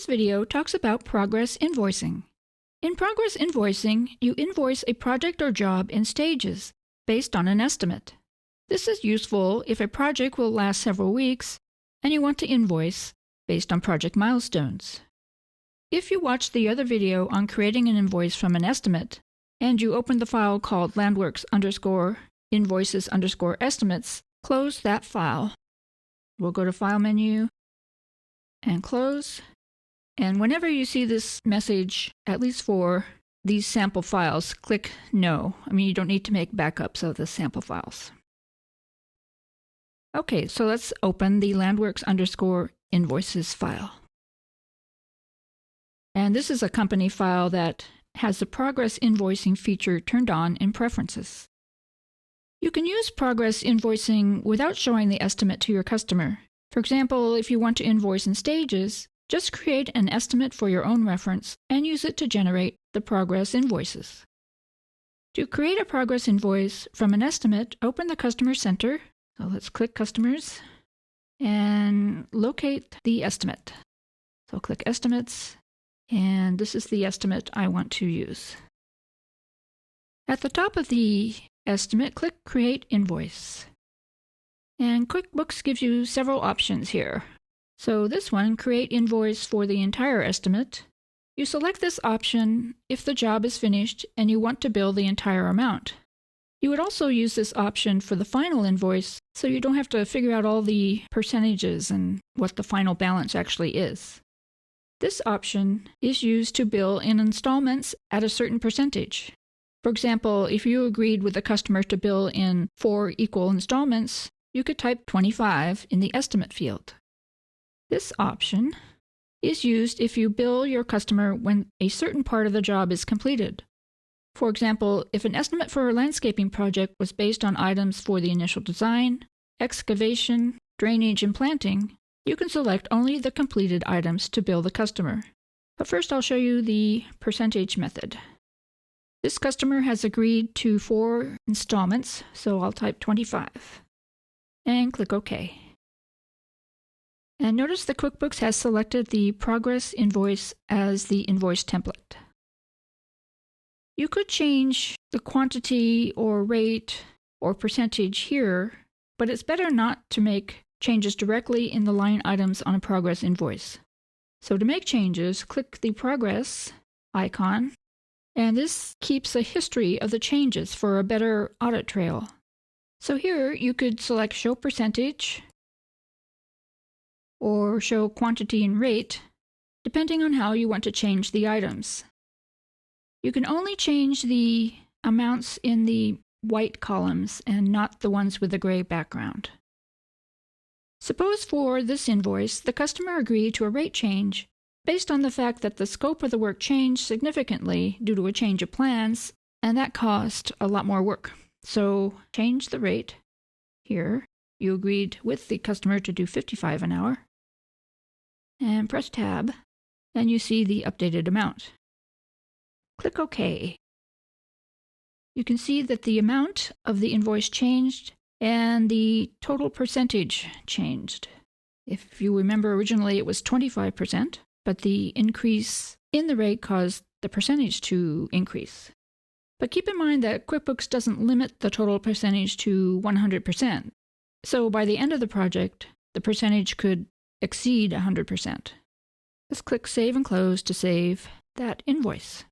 This video talks about progress invoicing. In progress invoicing, you invoice a project or job in stages based on an estimate. This is useful if a project will last several weeks and you want to invoice based on project milestones. If you watched the other video on creating an invoice from an estimate, and you open the file called landworks_invoices_estimates, close that file. We'll go to File menu and close. And whenever you see this message, at least for these sample files, click No. You don't need to make backups of the sample files. Okay, so let's open the landworks_invoices file. And this is a company file that has the progress invoicing feature turned on in Preferences. You can use progress invoicing without showing the estimate to your customer. For example, if you want to invoice in stages, just create an estimate for your own reference and use it to generate the progress invoices. To create a progress invoice from an estimate, open the Customer Center. So let's click Customers and locate the estimate. So click Estimates, and this is the estimate I want to use. At the top of the estimate, click Create Invoice. And Quickbooks gives you several options here. So this one, Create Invoice for the entire estimate. You select this option if the job is finished and you want to bill the entire amount. You would also use this option for the final invoice, so you don't have to figure out all the percentages and what the final balance actually is. This option is used to bill in installments at a certain percentage. For example, if you agreed with the customer to bill in 4 equal installments, you could type 25 in the estimate field. This option is used if you bill your customer when a certain part of the job is completed. For example, if an estimate for a landscaping project was based on items for the initial design, excavation, drainage, and planting, you can select only the completed items to bill the customer. But first I'll show you the percentage method. This customer has agreed to 4 installments, so I'll type 25 and click OK. And notice the Quickbooks has selected the progress invoice as the invoice template. You could change the quantity or rate or percentage here, but it's better not to make changes directly in the line items on a progress invoice. So to make changes, click the progress icon, and this keeps a history of the changes for a better audit trail. So here you could select Show Percentage or Show Quantity and Rate, depending on how you want to change the items. You can only change the amounts in the white columns and not the ones with the gray background. Suppose for this invoice, the customer agreed to a rate change based on the fact that the scope of the work changed significantly due to a change of plans, and that cost a lot more work. So change the rate. Here, you agreed with the customer to do 55 an hour. And press Tab, and you see the updated amount. Click OK. You can see that the amount of the invoice changed and the total percentage changed. If you remember, originally it was 25%, but the increase in the rate caused the percentage to increase. But keep in mind that QuickBooks doesn't limit the total percentage to 100%. So by the end of the project, the percentage could exceed 100%. Let's click Save and Close to save that invoice.